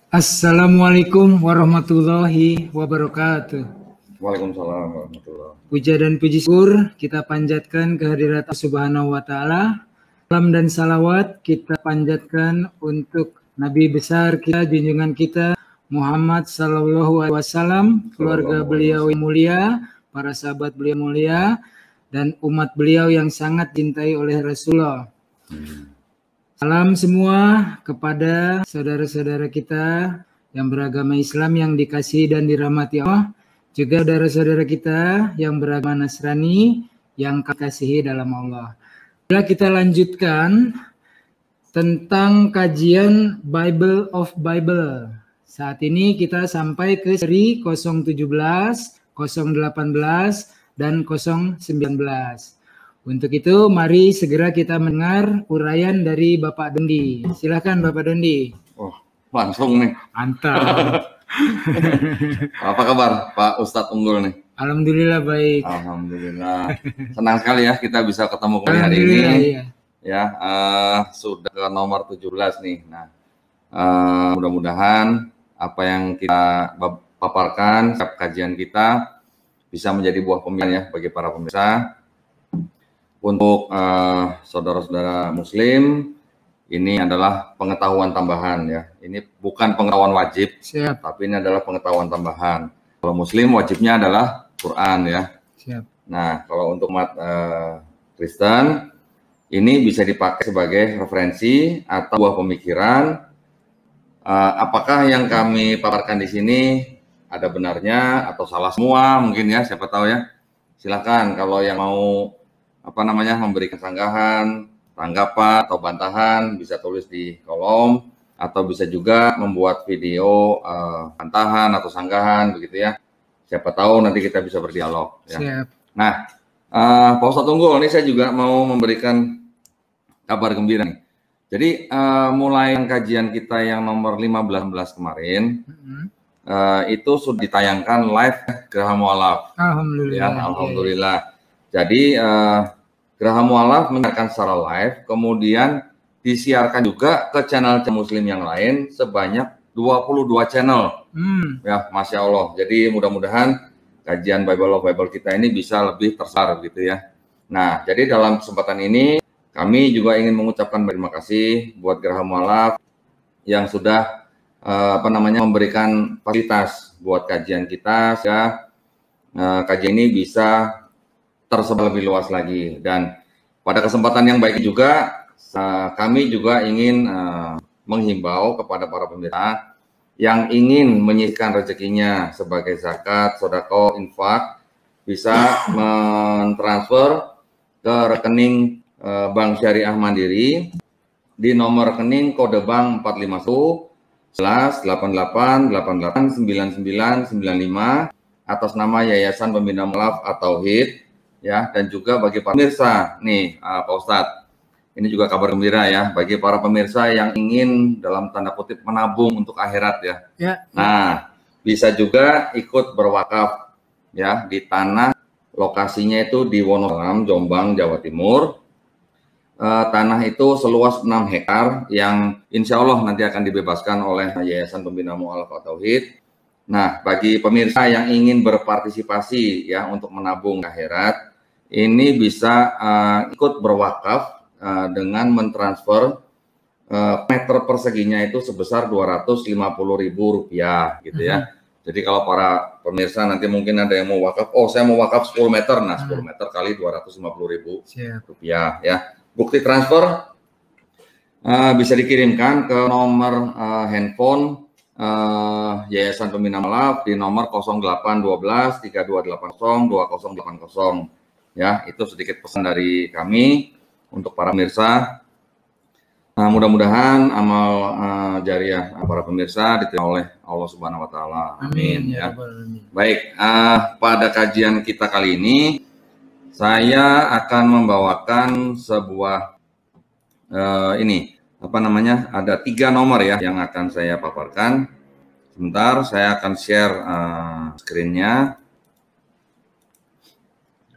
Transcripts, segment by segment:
Assalamualaikum warahmatullahi wabarakatuh. Waalaikumsalam warahmatullahi wabarakatuh. Puja dan puji syukur kita panjatkan kehadirat Allah Subhanahu wa Ta'ala. Salam dan salawat kita panjatkan untuk Nabi besar kita, junjungan kita Muhammad Sallallahu Alaihi Wasallam, keluarga beliau yang mulia, para sahabat beliau mulia, dan umat beliau yang sangat cintai oleh Rasulullah. Salam semua kepada saudara-saudara kita yang beragama Islam yang dikasihi dan dirahmati Allah, juga saudara-saudara kita yang beragama Nasrani yang kasihi dalam Allah. Kita lanjutkan tentang kajian Bible of Bible. Saat ini kita sampai ke seri 017, 018, dan 019. Untuk itu, mari segera kita mendengar uraian dari Bapak Dondi. Silakan Bapak Dondi. Oh, langsung nih. Mantap. Apa kabar Pak Ustadz Unggul nih? Alhamdulillah baik. Alhamdulillah. Senang sekali ya kita bisa ketemu kembali hari ini. Iya. Ya, sudah ke nomor 17 nih. Nah, mudah-mudahan apa yang kita paparkan, kajian kita bisa menjadi buah pemikiran ya bagi para pemirsa. Untuk saudara-saudara Muslim, ini adalah pengetahuan tambahan ya. Ini bukan pengetahuan wajib, Siap. tapi ini adalah pengetahuan tambahan. Kalau Muslim wajibnya adalah Quran ya. Siap. Nah, kalau untuk umat Kristen, ini bisa dipakai sebagai referensi atau buah pemikiran. Apakah yang kami paparkan di sini ada benarnya atau salah semua mungkin ya, siapa tahu ya. Silakan kalau yang mau memberikan sanggahan, tanggapan atau bantahan bisa tulis di kolom, atau bisa juga membuat video bantahan atau sanggahan begitu ya. Siapa tahu nanti kita bisa berdialog ya. Siap. Nah, Pak Ustadz Unggul, ini saya juga mau memberikan kabar gembira nih. Jadi mulai kajian kita yang nomor 15 kemarin itu sudah ditayangkan live Geraha Mu'alaf. Alhamdulillah. Ya, alhamdulillah. Jadi Geraha Mu'alaf menyiarkan secara live, kemudian disiarkan juga ke channel Muslim yang lain sebanyak 22 channel. Ya, Masya Allah. Jadi mudah-mudahan kajian Bible of Bible kita ini bisa lebih tersebar gitu ya. Nah, jadi dalam kesempatan ini kami juga ingin mengucapkan terima kasih buat Geraha Mu'alaf yang sudah memberikan fasilitas buat kajian kita sehingga kajian ini bisa tersebar lebih luas lagi. Dan pada kesempatan yang baik juga kami juga ingin menghimbau kepada para pemirsa yang ingin menyisihkan rezekinya sebagai zakat, sedekah, infak, bisa mentransfer ke rekening Bank Syariah Mandiri di nomor rekening kode bank 451/88889995 atas nama Yayasan Pembina Mu'alaf atau HIT ya. Dan juga bagi para pemirsa nih Pak Ustadz, ini juga kabar gembira ya bagi para pemirsa yang ingin dalam tanda kutip menabung untuk akhirat ya. Nah, bisa juga ikut berwakaf ya di tanah, lokasinya itu di Wonosalam, Jombang, Jawa Timur. Tanah itu seluas 6 hektar yang insya Allah nanti akan dibebaskan oleh Yayasan Pembina Mu'alaf atau HIT. Nah, bagi pemirsa yang ingin berpartisipasi ya untuk menabung akhirat, ini bisa ikut berwakaf dengan mentransfer meter perseginya itu sebesar Rp250.000 gitu ya. Jadi kalau para pemirsa nanti mungkin ada yang mau wakaf, oh saya mau wakaf 10 meter, nah 10 meter kali Rp250.000 ya. Bukti transfer bisa dikirimkan ke nomor handphone Yayasan Pembina Mu'alaf di nomor 0812 3280 2080 ya. Itu sedikit pesan dari kami untuk para pemirsa. Mudah-mudahan amal jariah para pemirsa diterima oleh Allah Subhanahu wa Ta'ala. Amin ya. Baik, pada kajian kita kali ini saya akan membawakan sebuah ada 3 nomor ya yang akan saya paparkan. Sebentar, saya akan share screen-nya.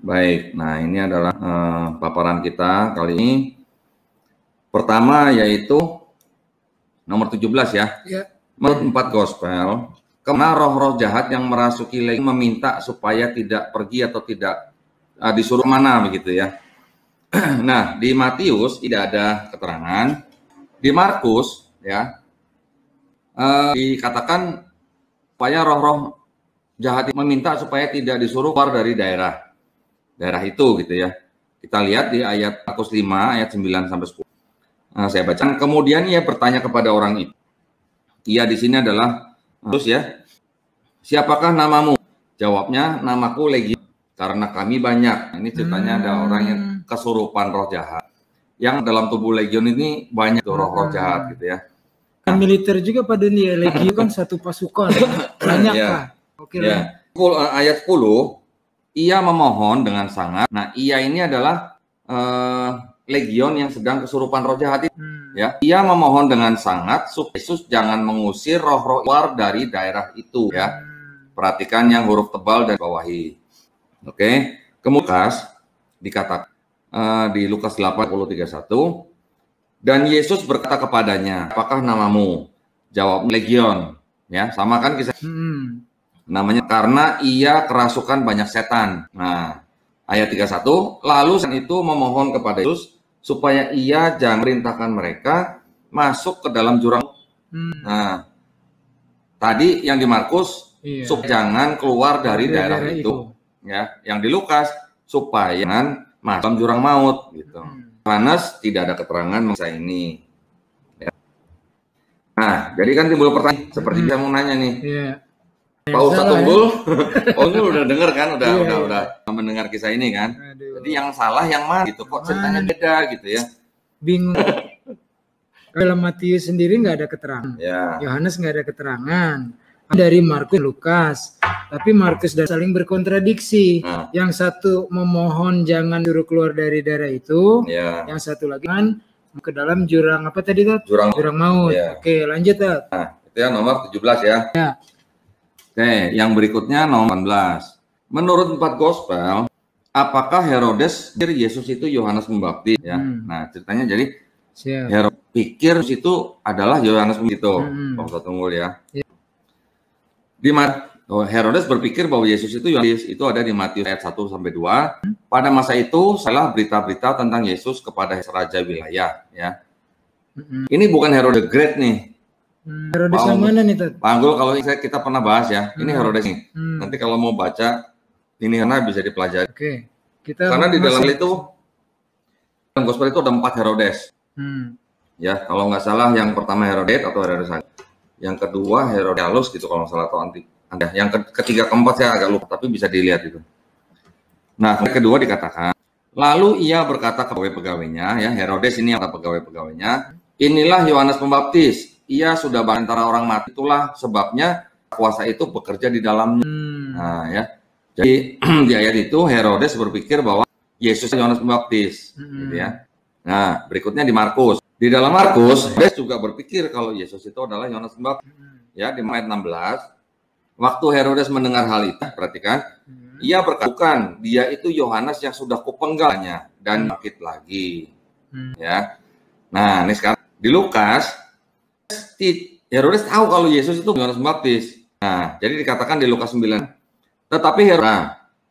Baik, nah ini adalah paparan kita kali ini. Pertama yaitu nomor 17 ya. menurut 4 gospel, karena roh-roh jahat yang merasuki legion meminta supaya tidak pergi atau tidak disuruh mana begitu ya. Nah, di Matius tidak ada keterangan. Di Markus ya dikatakan supaya roh-roh jahat meminta supaya tidak disuruh keluar dari daerah itu gitu ya. Kita lihat di ayat Markus 5 ayat 9 sampai 10. Saya baca. Kemudian ia bertanya kepada orang itu. Ia di sini adalah terus ya. Siapakah namamu? Jawabnya, namaku Legion karena kami banyak. Ini ceritanya ada orang yang kesurupan roh jahat. Yang dalam tubuh Legion ini banyak roh-roh jahat gitu ya. Kan militer juga pada nih Legion kan satu pasukan banyak Pak. Oke ya. Ayat 10, ia memohon dengan sangat. Nah, ia ini adalah Legion yang sedang kesurupan roh jahat itu. Ya, ia memohon dengan sangat supaya Yesus jangan mengusir roh-roh keluar dari daerah itu ya. Perhatikan yang huruf tebal dan bawahi. Oke. Kemudian dikatakan di Lukas 8:31, dan Yesus berkata kepadanya, apakah namamu? Jawab Legion. Ya, sama kan kisah. Namanya karena ia kerasukan banyak setan. Nah, ayat 31, lalu setan itu memohon kepada Yesus supaya ia jangan merintahkan mereka masuk ke dalam jurang. Nah, tadi yang di Markus supaya jangan keluar dari daerah itu. Ya, yang di Lukas supaya jangan masuk dalam jurang maut gitu. Yohanes tidak ada keterangan mengenai ini. Ya. Nah, jadi kan timbul pertanyaan seperti saya mau nanya nih. Pak Ustadz Tunggul, Tunggul udah dengar kan, udah mendengar kisah ini kan. Jadi yang salah yang mana gitu, kok ceritanya beda gitu ya. Bingung. Dalam Matius sendiri nggak ada keterangan. Yohanes nggak ada keterangan. Dari Markus, Lukas. Tapi Markus dan saling berkontradiksi. Yang satu memohon jangan suruh keluar dari daerah itu. Yang satu lagi kan ke dalam jurang apa tadi tuh? Jurang maut. Oke, lanjut tuh. Nah, itu yang nomor 17 ya. Oke, yang berikutnya nomor 18. Menurut 4 gospel, apakah Herodes pikir Yesus itu Yohanes Pembaptis ya? Nah, ceritanya jadi Herodes pikir itu adalah Yohanes Pembaptis itu. Pak Ustadz Tunggul ya. Di Herodes berpikir bahwa Yesus itu Yohanes, itu ada di Matius ayat 1 sampai 2. Pada masa itu salah berita-berita tentang Yesus kepada raja wilayah ya. Ini bukan Herodes the Great nih. Herodes yang mana nih Tat? Pak Anggul, kalau kita pernah bahas ya, ini Herodes nih. Nanti kalau mau baca ini karena bisa dipelajari. Oke. Karena di dalam itu dalam gospel itu ada 4 Herodes. Ya, kalau nggak salah yang pertama Herodes atau Herodes, yang kedua Herodias gitu kalau nggak salah, atau yang ketiga keempat saya agak lupa, tapi bisa dilihat itu. Nah, yang kedua dikatakan, lalu ia berkata ke pegawai-pegawainya, ya Herodes ini yang pegawai-pegawainya, inilah Yohanes Pembaptis. Ia sudah antara orang mati, itulah sebabnya kuasa itu bekerja di dalamnya. Nah, ya. Jadi di ayat itu Herodes berpikir bahwa Yesus Yohanes Pembaptis, gitu ya. Nah, berikutnya di Markus. Di dalam Markus, Herodes juga berpikir kalau Yesus itu adalah Yohanes Pembaptis. Ya, di ayat 16. Waktu Herodes mendengar hal itu, perhatikan, ia berkata, bukan, dia itu Yohanes yang sudah kupenggalnya dan bangkit lagi. Ya. Nah, ini sekarang di Lukas Herodes tahu kalau Yesus itu Yohanes Pembaptis. Nah, jadi dikatakan di Lukas 9. Tetapi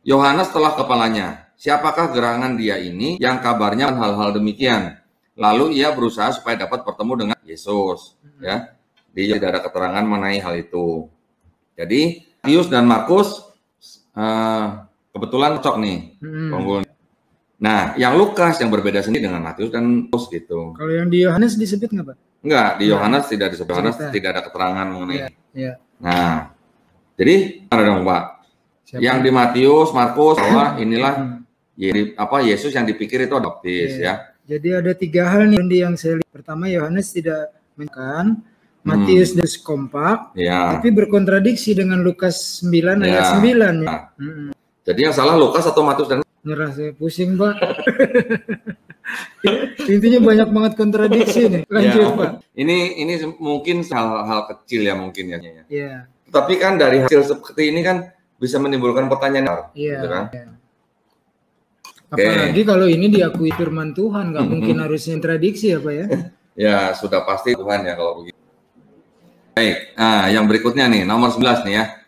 Yohanes telah kepalanya. Siapakah gerangan dia ini yang kabarnya hal-hal demikian? Lalu ia berusaha supaya dapat bertemu dengan Yesus. Ya, dia tidak ada keterangan mengenai hal itu. Jadi Matius dan Markus kebetulan cocok nih. Nah, yang Lukas yang berbeda sendiri dengan Matius dan Markus gitu. Kalau yang di Yohanes disebut nggak Pak? Enggak, di Yohanes tidak disebut. Yohanes tidak ada keterangan mengenai. Nah, jadi ada dong Pak. Yang di Matius, Markus bahwa inilah Yesus yang dipikir itu baptis ya. Jadi ada 3 hal nih yang saya lihat. Pertama, Yohanes tidak menekan, Matius dan kompak, tapi berkontradiksi dengan Lukas 9 ayat 9 ya. Jadi yang salah Lukas atau Matius dan nyerah saya pusing Pak. Intinya banyak banget kontradiksi nih. Lanjut Pak. Ini mungkin hal-hal kecil ya mungkin ya. Tapi kan dari hasil seperti ini kan bisa menimbulkan pertanyaan. Gitu kan? Apalagi kalau ini diakui firman Tuhan, nggak mungkin harusnya tradiksi ya Pak ya? Ya sudah pasti Tuhan ya kalau begitu. Baik, nah yang berikutnya nih, nomor 11 nih ya.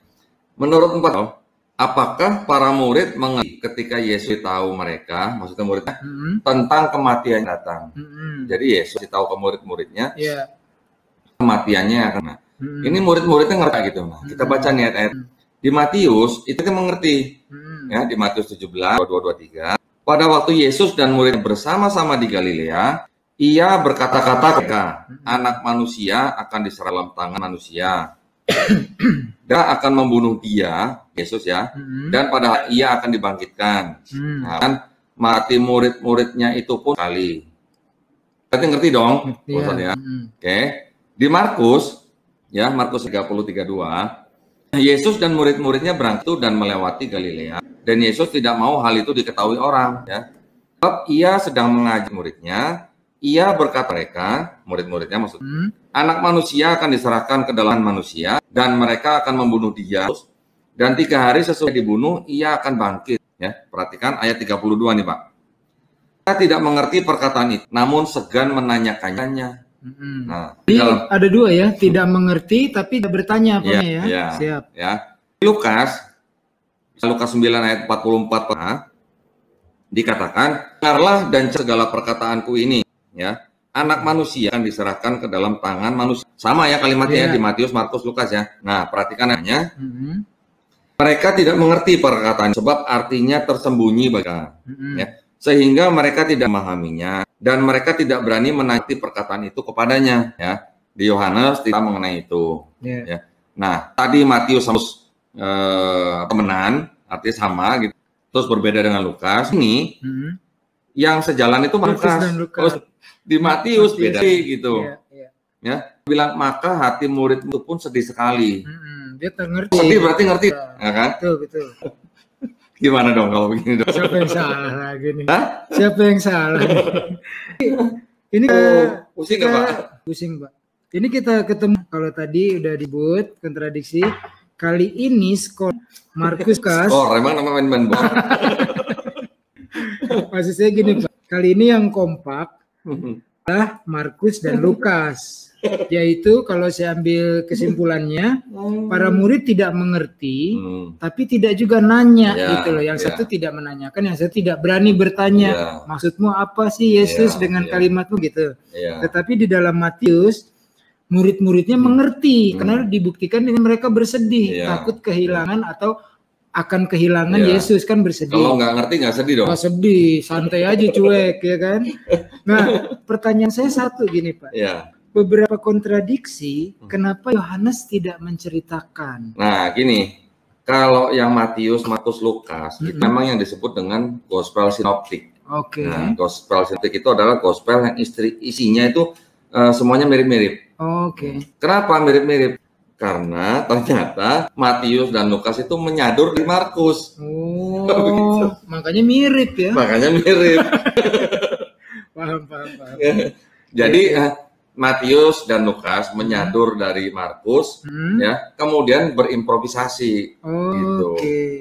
Menurut 4, apakah para murid mengerti ketika Yesus tahu mereka, maksudnya muridnya, tentang kematian yang datang? Jadi Yesus tahu ke murid-muridnya, kematiannya akan. Ini murid-muridnya ngerti gitu. Nah, kita baca nih ayat-ayat. Di Matius, itu kan mengerti. Ya, di Matius 17, 22, 23. Pada waktu Yesus dan murid bersama-sama di Galilea, ia berkata-kata mereka, anak manusia akan diserah dalam tangan manusia. Dia akan membunuh dia, Yesus ya, dan pada ia akan dibangkitkan. Nah, kan mati murid-muridnya itu pun kali. Berarti ngerti dong? Ya. Oke. Di Markus, ya Markus 30:32, Yesus dan murid-muridnya berangkat dan melewati Galilea, dan Yesus tidak mau hal itu diketahui orang. Ya. Sebab ia sedang mengajar muridnya, ia berkata mereka, murid-muridnya maksudnya, anak manusia akan diserahkan ke dalam manusia, dan mereka akan membunuh dia, dan 3 hari sesudah dibunuh, ia akan bangkit. Ya, perhatikan ayat 32 nih Pak. Kita tidak mengerti perkataan itu, namun segan menanyakannya. Nah, jadi ada 2 ya, tidak mengerti tapi tidak bertanya apa ya. Siap. Ya. Lukas 9 ayat 44 dikatakan, dengarlah dan segala perkataanku ini, ya. Anak manusia akan diserahkan ke dalam tangan manusia. Sama ya kalimatnya di Matius, Markus, Lukas ya. Nah, perhatikan hanya. Mereka tidak mengerti perkataan sebab artinya tersembunyi bagi mereka. Ya. Sehingga mereka tidak memahaminya dan mereka tidak berani menanti perkataan itu kepadanya. Ya, di Yohanes tidak mengenai itu. Ya. Nah, tadi Matius temenan, artinya sama gitu. Terus berbeda dengan Lukas. Ini yang sejalan itu Lukas. Terus di Matius beda gitu. Ya, bilang maka hati murid itu pun sedih sekali. Dia ngerti. Sedih berarti ngerti, ya kan? Betul. Gimana dong kalau begini dong? Siapa yang salah lagi nih? Siapa yang salah? Ini pusing nggak Pak? Pusing Pak. Ini kita ketemu, kalau tadi udah disebut kontradiksi, kali ini skor Markus Lukas. Emang nama main bola. Maksud saya gini Pak, kali ini yang kompak Markus dan Lukas. Yaitu kalau saya ambil kesimpulannya, para murid tidak mengerti, tapi tidak juga nanya gitu loh. Yang satu tidak menanyakan, yang satu tidak berani bertanya. Maksudmu apa sih Yesus dengan kalimatmu gitu. Tetapi di dalam Matius, murid-muridnya mengerti, karena dibuktikan dengan mereka bersedih, takut kehilangan atau akan kehilangan Yesus kan bersedih. Kalau nggak ngerti nggak sedih dong. Nggak sedih, santai aja cuek ya kan. Nah, pertanyaan saya satu gini Pak. Beberapa kontradiksi, kenapa Yohanes tidak menceritakan? Nah, gini, kalau yang Matius, Markus, Lukas, itu memang yang disebut dengan gospel sinoptik. Nah, gospel sinoptik itu adalah gospel yang isinya itu semuanya mirip-mirip. Kenapa mirip-mirip? Karena ternyata Matius dan Lukas itu menyadur di Markus. Makanya mirip ya. Makanya mirip. Paham. Jadi Matius dan Lukas menyadur dari Markus, ya, kemudian berimprovisasi, gitu.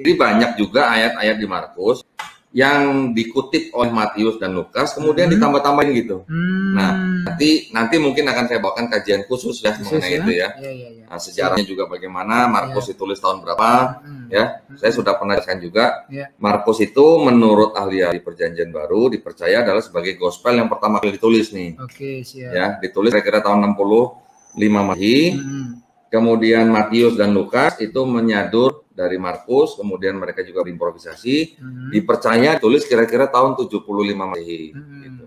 Jadi banyak juga ayat-ayat di Markus yang dikutip oleh Matius dan Lukas, kemudian ditambah-tambahin gitu. Nah, nanti mungkin akan saya bawakan kajian khusus ya mengenai itu ya. Nah, sejarahnya juga bagaimana Markus ditulis tahun berapa, ya. Saya sudah pernah jelaskan juga. Markus itu menurut ahli Perjanjian Baru dipercaya adalah sebagai gospel yang pertama kali ditulis nih. Ya, ditulis kira-kira tahun 65 Masehi. Kemudian Matius dan Lukas itu menyadur dari Markus, kemudian mereka juga berimprovisasi, dipercaya tulis kira-kira tahun 75 Masehi. Gitu.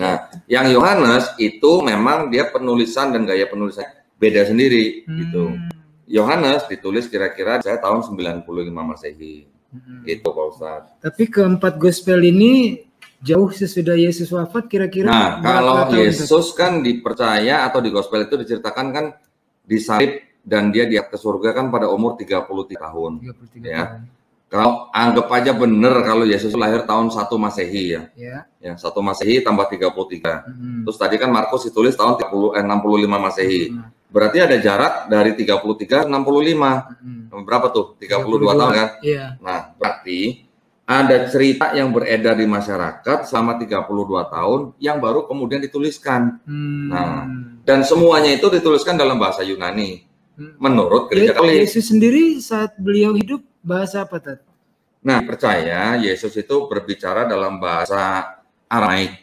Nah, yang Yohanes itu memang dia penulisan dan gaya penulisannya beda sendiri, gitu. Yohanes ditulis kira-kira saya tahun 95 Masehi, gitu Pak Ustadz. Tapi keempat gospel ini jauh sesudah Yesus wafat kira-kira. Nah, kalau Yesus kan dipercaya atau di gospel itu diceritakan kan disalib dan dia diangkat ke surga kan pada umur 33 tahun. 33 ya. Tahun. Kalau anggap aja bener kalau Yesus lahir tahun 1 Masehi ya. Ya, 1 Masehi tambah 33. Terus tadi kan Markus ditulis tahun 65 Masehi. Berarti ada jarak dari 33 ke 65. Berapa tuh? 32 tahun kan? Nah, berarti ada cerita yang beredar di masyarakat selama 32 tahun yang baru kemudian dituliskan. Nah, Dan semuanya itu dituliskan dalam bahasa Yunani. Menurut gereja Katolik. Yesus sendiri saat beliau hidup bahasa apa, Tat? Nah, percaya Yesus itu berbicara dalam bahasa Aramaik,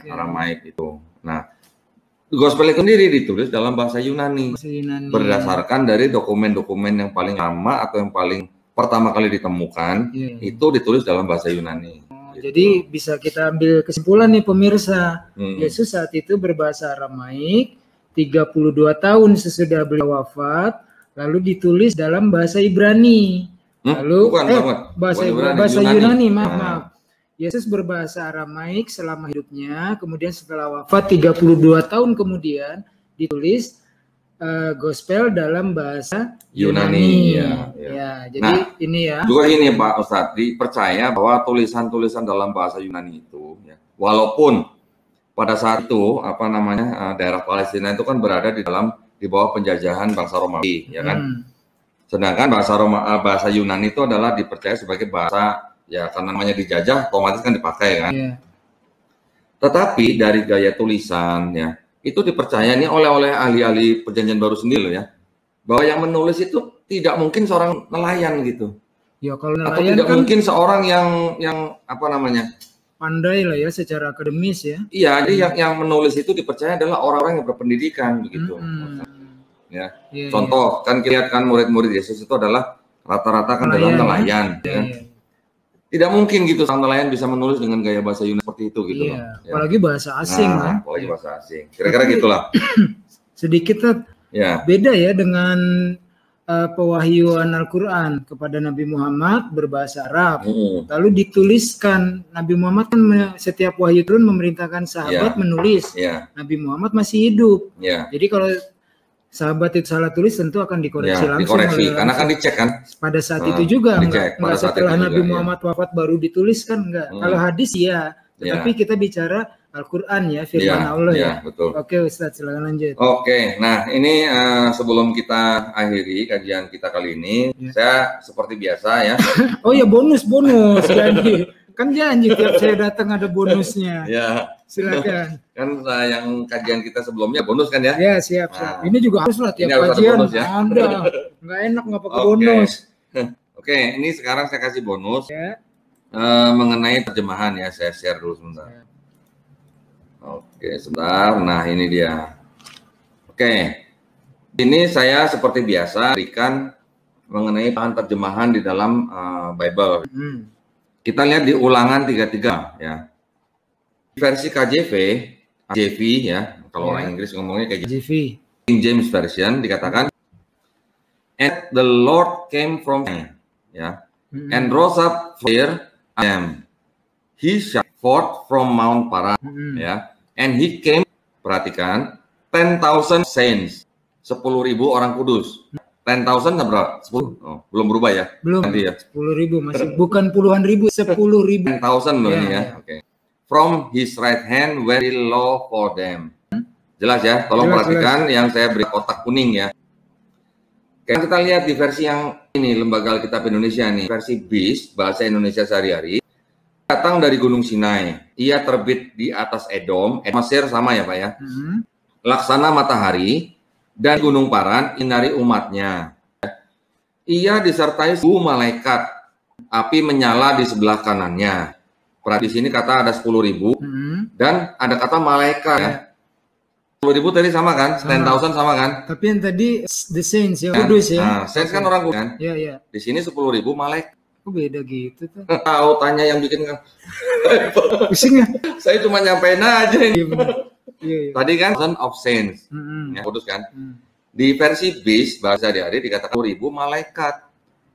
Aramaik itu. Nah, Gospel itu sendiri ditulis dalam bahasa Yunani, berdasarkan dari dokumen-dokumen yang paling lama atau yang paling pertama kali ditemukan, itu ditulis dalam bahasa Yunani. Gitu. Jadi bisa kita ambil kesimpulan nih pemirsa, Yesus saat itu berbahasa Aramaik, 32 tahun sesudah beliau wafat, lalu ditulis dalam bahasa Ibrani. Lalu bahasa Yunani, maaf. Yesus berbahasa Aramaik selama hidupnya, kemudian setelah wafat 32 tahun kemudian ditulis Gospel dalam bahasa Yunani. Jadi ini ya. Juga ini Pak Ustadz, dipercaya bahwa tulisan-tulisan dalam bahasa Yunani itu, walaupun pada saat itu daerah Palestina itu kan berada di bawah penjajahan bangsa Romawi, ya kan. Sedangkan bahasa Yunani itu adalah dipercaya sebagai bahasa karena namanya dijajah, otomatis kan dipakai kan. Tetapi dari gaya tulisan itu dipercaya nih oleh ahli-ahli Perjanjian Baru sendiri bahwa yang menulis itu tidak mungkin seorang nelayan gitu. Ya kalau nelayan atau tidak kan mungkin seorang yang pandai lah ya secara akademis ya. Iya, jadi yang menulis itu dipercaya adalah orang-orang yang berpendidikan begitu. Contoh kan lihat kan murid-murid Yesus itu adalah rata-rata kan adalah nelayan. Tidak mungkin gitu sang nelayan bisa menulis dengan gaya bahasa Yunani seperti itu gitu. Apalagi bahasa asing kan. Apalagi bahasa asing. Kira-kira gitulah. Sedikit beda ya dengan pewahyuan Al-Quran kepada Nabi Muhammad berbahasa Arab. Lalu dituliskan, Nabi Muhammad kan setiap wahyu turun memerintahkan sahabat menulis. Nabi Muhammad masih hidup. Jadi kalau sahabat itu salah tulis tentu akan dikoreksi langsung. Karena kan dicek kan. Pada saat itu juga enggak setelah Nabi Muhammad wafat baru ditulis kan enggak. Kalau hadis tetapi kita bicara Al-Quran firman Allah betul. Oke Ustadz, silakan lanjut. Oke, nah ini sebelum kita akhiri kajian kita kali ini, saya seperti biasa Oh ya bonus janji. Kan janji tiap saya datang ada bonusnya. Silakan. Kan yang kajian kita sebelumnya bonus kan ya? Ya siap. Ini juga harus lah tiap kajian. Ada. Nggak enak nggak pakai bonus. Oke, ini sekarang saya kasih bonus mengenai terjemahan saya share dulu sebentar. Oke, sebentar. Nah, ini dia. Oke. Ini saya seperti biasa berikan mengenai bahan terjemahan di dalam Bible. Kita lihat di Ulangan 33 Versi KJV kalau orang Inggris ngomongnya KJV. King James Version dikatakan and the Lord came from and rose up fire am. He shot forth from Mount Paran and he came, perhatikan, 10,000 saints, 10.000 orang kudus. 10,000 berapa? 10? Oh, belum berubah ya? Belum. Nanti 10.000 masih bukan puluhan ribu, 10.000. 10,000 loh ini Oke. From his right hand very low for them. Jelas ya? Tolong perhatikan yang saya beri kotak kuning Kita lihat di versi yang ini Lembaga Alkitab Indonesia nih, versi BIS bahasa Indonesia sehari-hari. Datang dari Gunung Sinai. Ia terbit di atas Edom, Mesir sama ya Pak ya. Laksana matahari dan Gunung Paran inari umatnya. Ia disertai 10 malaikat, api menyala di sebelah kanannya. Di sini kata ada 10.000 dan ada kata malaikat 10.000 tadi sama kan? 10,000 sama kan? Tapi yang tadi the saints kudus Nah, saints kan orang kudus kan? Iya. Di sini 10.000 malaikat. Kok beda gitu tuh? Tahu tanya yang bikin kan? Pusing ya? Saya cuma nyampein aja ini. Iya. Tadi kan son of saints, kudus kan? Di versi BIS bahasa sehari-hari dikatakan 10.000 malaikat.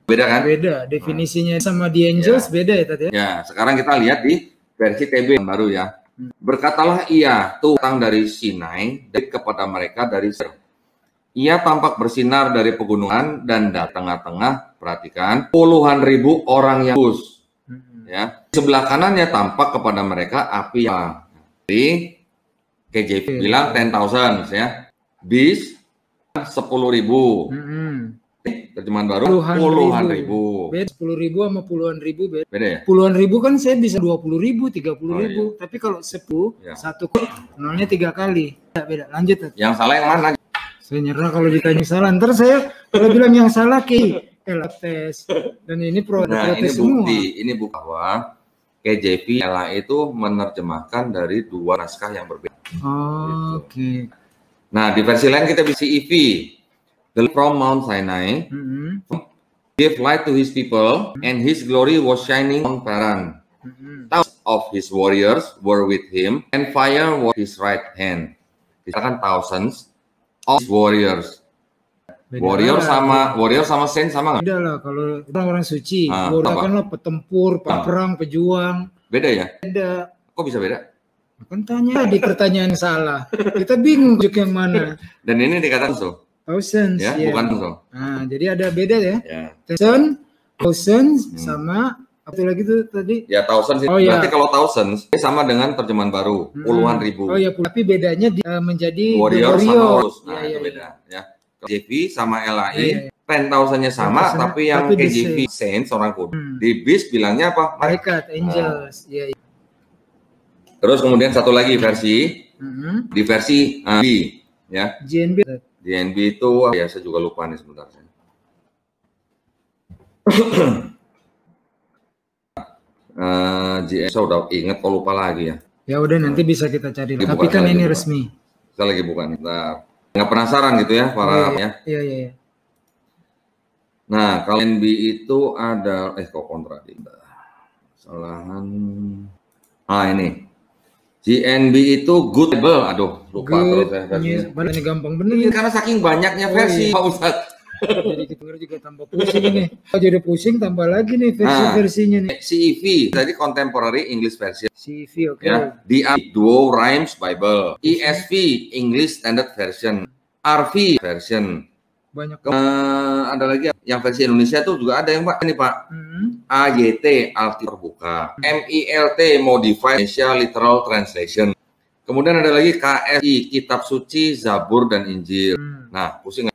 Beda kan? Beda, definisinya sama the angels beda ya tadi ya. Sekarang kita lihat di versi TB yang baru Berkatalah ia datang dari Sinai kepada mereka dari Sir. Ia tampak bersinar dari pegunungan dan di tengah-tengah, perhatikan, puluhan ribu orang yang kudus. Sebelah kanannya tampak kepada mereka api yang di KJV bilang 10,000 BIS 10.000. Terjemahan baru puluhan ribu. Beda 10.000 sama puluhan ribu beda. Beda ya? Puluhan ribu kan saya bisa 20.000, 30.000. Iya. Tapi kalau 10, satu nolnya 3 kali. Beda. Lanjut. Yang salah yang mana? Saya nyerah kalau ditanya salah. Ntar saya kalau bilang yang salah tes. Dan ini protes semua. Ini bukti bahwa KJV itu menerjemahkan dari 2 naskah yang berbeda. Oke. Nah, di versi lain kita bisa CEV. The from Mount Sinai gave light to his people, and his glory was shining on Paran. Thousands of his warriors were with him, and fire was his right hand. Misalkan thousands of his warriors. Warrior sama saint sama nggak? Beda lah, kalau orang suci, warrior kan lah petempur, peperang, pejuang. Beda ya? Beda. Kok bisa beda? Kan tanya di pertanyaan salah. Kita bingung yang mana. Dan ini dikatakan so. Thousands, ya, bukan so. Nah, jadi ada beda ya. Thousands sama apa lagi tuh tadi? Ya, thousands. Berarti kalau thousands sama dengan terjemahan baru, puluhan ribu. Oh ya, tapi bedanya menjadi warrior sama warriors. Nah, itu beda ya. KJV sama LAI, 10,000-nya sama, tapi yang KJV saints orang kudus. Di BIS bilangnya apa? Malaikat, angels. Iya. Terus kemudian satu lagi versi, di versi B, ya. JNB itu, ya saya juga lupa nih sebentar. saya udah inget, kok lupa lagi ya. Ya udah, nanti bisa kita cari. Tapi kan ini resmi. Saya lagi buka nih. Nggak penasaran gitu ya para ya. Iya. Nah, kalau NB itu ada kok kontra kesalahan. Ini GNB itu good Bible. Aduh, lupa terus ya versinya. Ini gampang bener karena saking banyaknya versi, Pak Ustadz. Jadi kita juga tambah pusing ini. Jadi pusing tambah lagi nih versi-versinya nih. CEV tadi Contemporary English Version. CEV oke. Ya, DRV Duo Rhymes Bible. ESV English Standard Version. RV version. Banyak. Ada lagi yang versi Indonesia tuh juga ada yang Pak ini Pak. AYT Alkitab Terbuka. MILT Modified Indonesia Literal Translation. Kemudian ada lagi KSI Kitab Suci Zabur dan Injil. Nah, pusing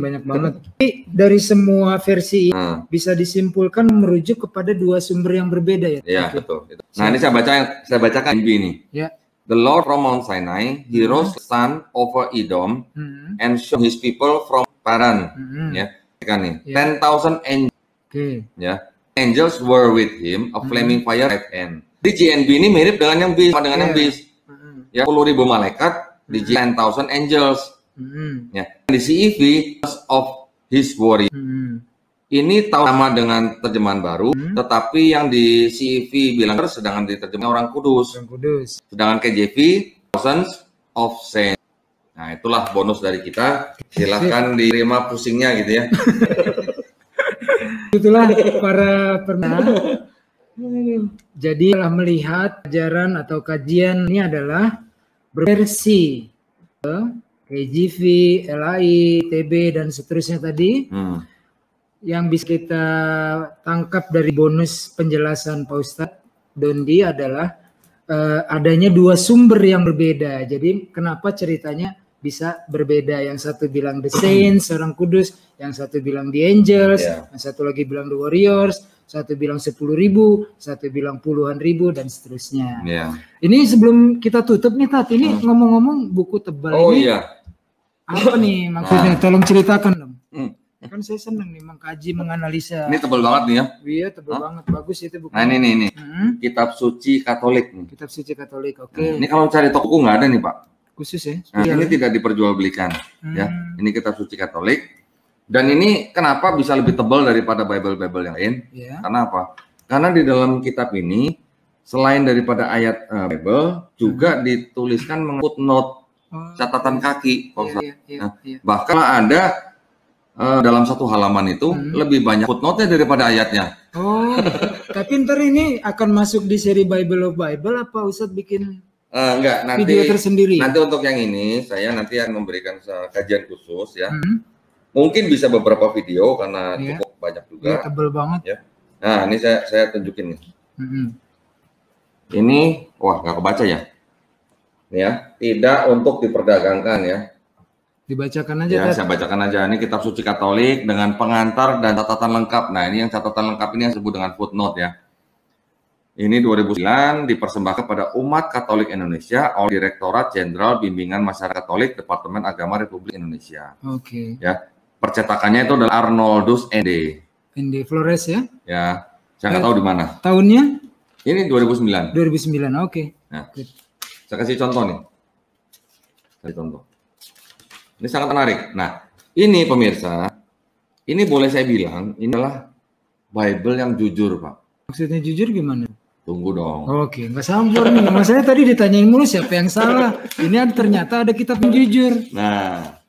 banyak banget. Tapi dari semua versi bisa disimpulkan merujuk kepada 2 sumber yang berbeda ya. Iya, betul. Nah, ini saya bacakan ini. Ya. The Lord from Mount Sinai, he rose the sun over Edom and showed his people from Paran. Ya, kan nih. 10,000 angels. Ya. Angels were with him, a flaming fire right hand. Di GNB ini mirip dengan yang BIS, yang BIS. Ya, 10.000 malaikat, di 10,000 angels. Ya, di CEV of his warrior. Ini sama dengan terjemahan baru, tetapi yang di CEV bilang sedangkan diterjemahkan orang kudus. Sedangkan KJV thousands of saints. Nah, itulah bonus dari kita. Silakan diterima pusingnya gitu ya. Itulah para pernah. Jadi telah melihat ajaran atau kajian ini adalah versi KJV, LAI, TB, dan seterusnya tadi, yang bisa kita tangkap dari bonus penjelasan Pak Ustadz Dondi adalah adanya 2 sumber yang berbeda. Jadi kenapa ceritanya bisa berbeda? Yang satu bilang the saints, orang kudus, yang satu bilang the angels, yang satu lagi bilang the warriors, satu bilang 10.000, satu bilang puluhan ribu, dan seterusnya. Ini sebelum kita tutup nih Tat, ini ngomong-ngomong buku tebal ini. Apa nih maksudnya? Tolong ceritakan dong. Kan saya senang nih mengkaji, menganalisa. Ini tebal banget nih ya. Iya, tebal banget. Bagus itu buku. Nah, ini. Kitab Suci Katolik nih. Kitab Suci Katolik. Oke. Ini kalau cari toko nggak ada nih, Pak. Khusus ya. Nah, ini tidak diperjualbelikan ya. Ini Kitab Suci Katolik. Dan ini kenapa bisa lebih tebal daripada Bible yang lain? Karena apa? Karena di dalam kitab ini selain daripada ayat Bible juga dituliskan footnote, catatan kaki. Bahkan ada dalam satu halaman itu lebih banyak footnote-nya daripada ayatnya. Tapi ntar ini akan masuk di seri Bible of Bible apa Ustadz bikin enggak, nanti video tersendiri? Nanti untuk yang ini saya nanti akan memberikan kajian khusus ya. Mungkin bisa beberapa video karena cukup banyak juga. Tebel banget. Ya. Nah, ini saya tunjukin nih. Ini nggak kebaca ya. Ya, tidak untuk diperdagangkan ya. Dibacakan aja. Ya, saya bacakan aja. Ini kitab suci Katolik dengan pengantar dan catatan lengkap. Nah, ini yang catatan lengkap ini yang disebut dengan footnote ya. Ini 2009 dipersembahkan pada umat Katolik Indonesia oleh Direktorat Jenderal Bimbingan Masyarakat Katolik Departemen Agama Republik Indonesia. Oke. Ya, percetakannya itu adalah Arnoldus ND. ND Flores ya? Ya, saya nggak tahu di mana. Tahunnya? Ini 2009. 2009, oke. Nah, saya kasih contoh nih. Kasih contoh. Ini sangat menarik. Nah, ini pemirsa, ini boleh saya bilang, ini adalah Bible yang jujur, Pak. Maksudnya jujur gimana? Tunggu dong. Oke, nggak sabar nih. Mas saya tadi ditanyain mulu siapa yang salah. Ini ternyata ada kitab yang jujur. Nah,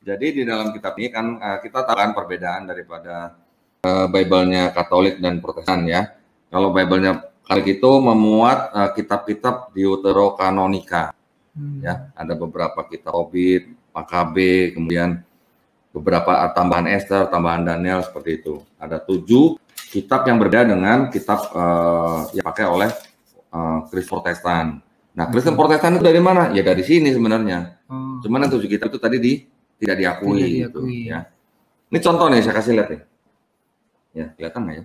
jadi di dalam kitab ini kan kita tahu kan perbedaan daripada Bible-nya Katolik dan Protestan ya. Kalau Bible-nya Katolik itu memuat kitab-kitab Deuterokanonika. Ya, ada beberapa kitab Tobit, Makabe, kemudian beberapa tambahan Esther, tambahan Daniel seperti itu. Ada 7 kitab yang berbeda dengan kitab yang pakai oleh Kristen Protestan. Nah, Kristen Protestan itu dari mana? Ya dari sini sebenarnya. Cuman yang 7 kitab itu tadi tidak diakui. Gitu, ya. Ini contoh nih saya kasih lihat nih. Ya, kelihatan nggak ya?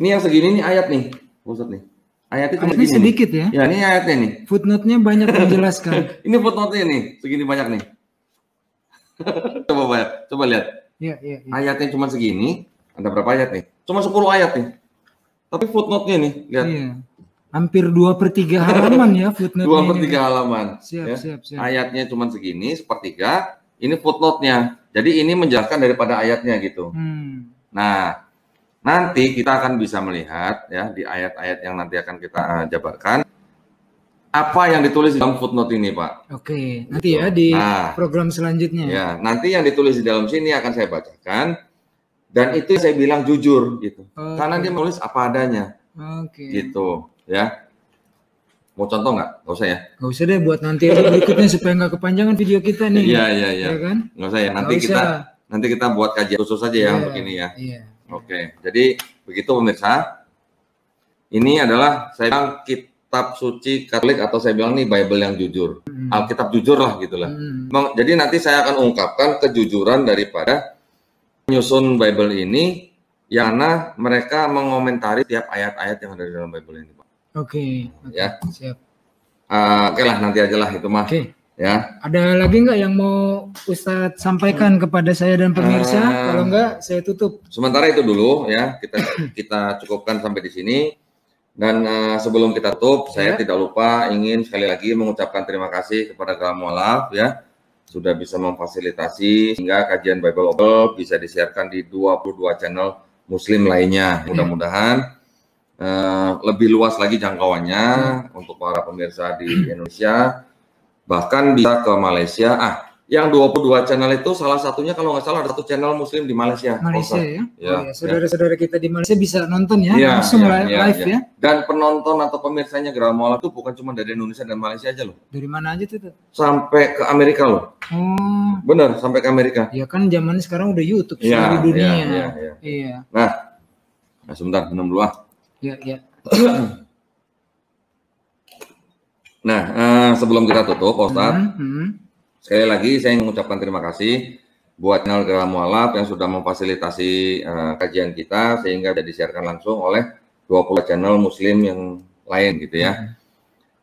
Ini yang segini nih ayat nih, Ustaz nih. Ayatnya cuma segini sedikit nih. Ya, ini ayatnya nih. Footnote-nya banyak menjelaskan. Ini footnote-nya nih, segini banyak nih. Coba lihat. Ya. Ayatnya cuma segini. Ada berapa ayat nih? Cuma 10 ayat nih. Tapi footnote-nya nih, lihat. Iya. Hampir 2/3 halaman ya footnote-nya. 2/3 halaman. Siap. Ayatnya cuma segini, sepertiga. Ini footnote-nya. Jadi ini menjelaskan daripada ayatnya gitu. Nah, nanti kita akan bisa melihat ya di ayat-ayat yang nanti akan kita jabarkan apa yang ditulis dalam footnote ini, Pak. Oke, nanti ya di program selanjutnya. Ya, nanti yang ditulis di dalam sini akan saya bacakan. Dan itu saya bilang jujur gitu. Karena dia menulis apa adanya. Gitu, ya. Mau contoh nggak? Nggak usah ya? Nggak usah deh, buat nanti aja berikutnya supaya nggak kepanjangan video kita nih. Iya. Ya kan? Nggak usah ya. Nanti kita buat kajian khusus aja ya untuk ini ya. Iya. Oke. Jadi begitu pemirsa. Ini adalah saya bilang kitab suci Katolik atau saya bilang nih Bible yang jujur. Alkitab jujur lah gitulah. Jadi nanti saya akan ungkapkan kejujuran daripada menyusun Bible ini yang mana mereka mengomentari tiap ayat-ayat yang ada di dalam Bible ini, Pak. Oke. Ya. Siap. Oke lah, nanti aja lah itu mah. Oke. Ya. Ada lagi nggak yang mau Ustadz sampaikan kepada saya dan pemirsa? Kalau nggak, saya tutup. Sementara itu dulu ya, kita cukupkan sampai di sini. Dan sebelum kita tutup, saya tidak lupa ingin sekali lagi mengucapkan terima kasih kepada Gerakan Mu'alaf ya. Sudah bisa memfasilitasi sehingga kajian Bible Open bisa disiarkan di 22 channel Muslim lainnya. Mudah-mudahan lebih luas lagi jangkauannya untuk para pemirsa di Indonesia, bahkan bisa ke Malaysia. Yang 22 channel itu salah satunya kalau nggak salah ada satu channel Muslim di Malaysia. Ya. Saudara-saudara kita di Malaysia bisa nonton ya, langsung live ya. Dan penonton atau pemirsanya Gerakan Mu'alaf itu bukan cuma dari Indonesia dan Malaysia aja loh. Dari mana aja tuh? Sampai ke Amerika loh. Benar, sampai ke Amerika. Ya kan zaman sekarang udah YouTube seluruh dunia. Iya. Nah, sebentar, minum dulu Ya. Nah, sebelum kita tutup, Ustadz, sekali lagi saya mengucapkan terima kasih buat channel Gerakan Mu'alaf yang sudah memfasilitasi kajian kita sehingga bisa disiarkan langsung oleh 20 channel Muslim yang lain gitu ya.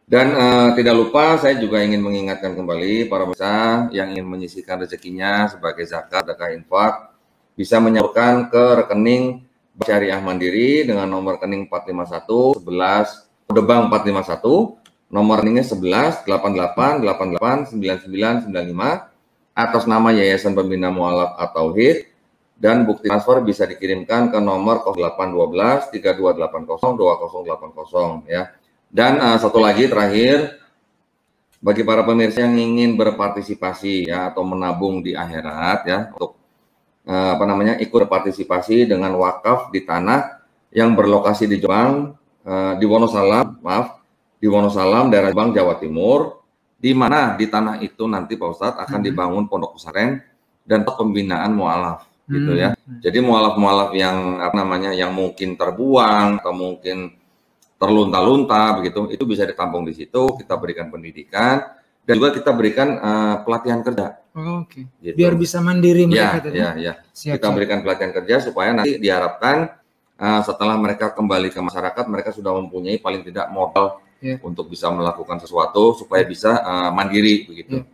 Dan tidak lupa saya juga ingin mengingatkan kembali para pemirsa yang ingin menyisihkan rezekinya sebagai zakat, sedekah, infak bisa menyalurkan ke rekening Syariah Mandiri dengan nomor rekening 451 11 kode bank 451, nomor rekeningnya 11 88 88 99 95 atas nama Yayasan Pembina Mu'alaf at-Tauhid, dan bukti transfer bisa dikirimkan ke nomor 0812 3280 2080 ya. Dan satu lagi terakhir, bagi para pemirsa yang ingin berpartisipasi ya atau menabung di akhirat ya untuk ikut berpartisipasi dengan wakaf di tanah yang berlokasi di Jombang, di Wonosalam, di Wonosalam, daerah Jombang, Jawa Timur, di mana di tanah itu nanti Pak Ustadz akan dibangun pondok pesantren dan pembinaan mu'alaf gitu ya. Jadi mu'alaf-mu'alaf yang yang mungkin terbuang atau mungkin terlunta-lunta begitu, itu bisa ditampung di situ, kita berikan pendidikan Dan juga kita berikan pelatihan kerja. Oke. Gitu. Biar bisa mandiri Ya, mereka tadi. ya. Kita berikan pelatihan kerja supaya nanti diharapkan setelah mereka kembali ke masyarakat, mereka sudah mempunyai paling tidak modal untuk bisa melakukan sesuatu supaya bisa mandiri begitu.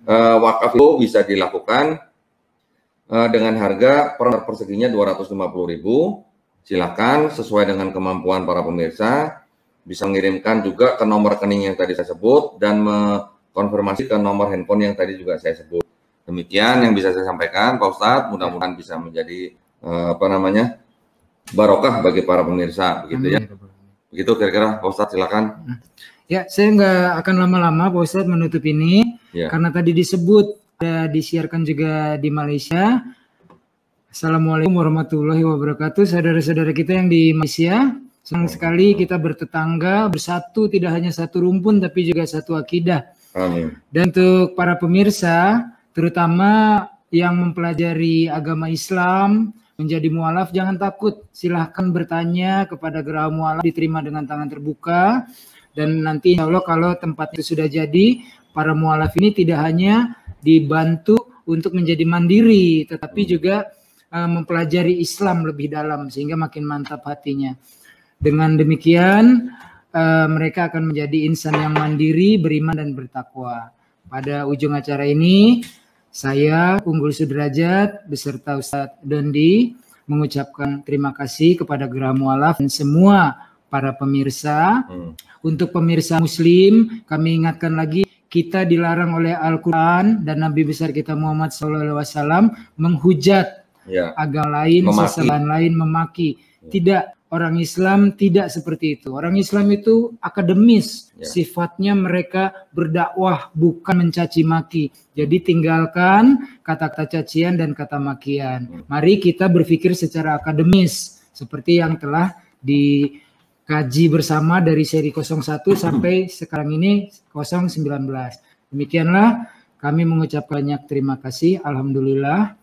Wakaf itu bisa dilakukan dengan harga per perseginya 250.000. Silakan sesuai dengan kemampuan para pemirsa, bisa mengirimkan juga ke nomor rekening yang tadi saya sebut dan konfirmasi ke nomor handphone yang tadi juga saya sebut. Demikian yang bisa saya sampaikan, Pak Ustadz. Mudah-mudahan bisa menjadi barokah bagi para pemirsa, begitu ya. Begitu kira-kira, Pak Ustadz, silakan. Ya, saya nggak akan lama-lama, Pak Ustadz, menutup ini karena tadi disebut disiarkan juga di Malaysia. Assalamualaikum warahmatullahi wabarakatuh, saudara-saudara kita yang di Malaysia. Senang sekali kita bertetangga, bersatu, tidak hanya satu rumpun tapi juga satu akidah. Amin. Dan untuk para pemirsa, terutama yang mempelajari agama Islam, menjadi mualaf, jangan takut. Silahkan bertanya kepada Geraha Mualaf, diterima dengan tangan terbuka. Dan nanti insya Allah kalau tempat itu sudah jadi, para mualaf ini tidak hanya dibantu untuk menjadi mandiri, tetapi juga mempelajari Islam lebih dalam sehingga makin mantap hatinya. Dengan demikian mereka akan menjadi insan yang mandiri, beriman dan bertakwa. Pada ujung acara ini saya Unggul Sudrajat beserta Ustadz Dondi mengucapkan terima kasih kepada Geraha Mualaf dan semua para pemirsa. Untuk pemirsa Muslim kami ingatkan lagi, kita dilarang oleh Al-Quran dan Nabi besar kita Muhammad SAW menghujat agama lain, sesembahan lain, memaki. Tidak, orang Islam tidak seperti itu. Orang Islam itu akademis, sifatnya mereka berdakwah, bukan mencaci maki. Jadi tinggalkan kata-kata cacian dan kata makian. Mari kita berpikir secara akademis, seperti yang telah dikaji bersama dari seri 01 sampai sekarang ini 019. Demikianlah kami mengucapkan banyak terima kasih. Alhamdulillah.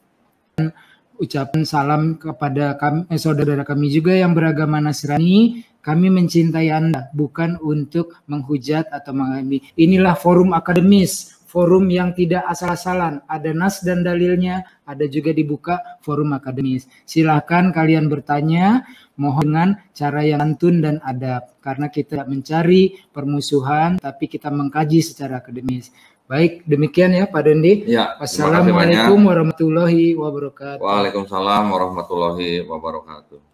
Dan ucapan salam kepada kami, saudara kami juga yang beragama Nasrani. Kami mencintai Anda, bukan untuk menghujat atau menghakimi. Inilah forum akademis, forum yang tidak asal-asalan. Ada nas dan dalilnya, ada juga dibuka forum akademis. Silahkan kalian bertanya, mohon dengan cara yang santun dan adab. Karena kita mencari permusuhan, tapi kita mengkaji secara akademis. Baik, demikian ya Pak Dondi. Wassalamualaikum warahmatullahi wabarakatuh. Waalaikumsalam warahmatullahi wabarakatuh.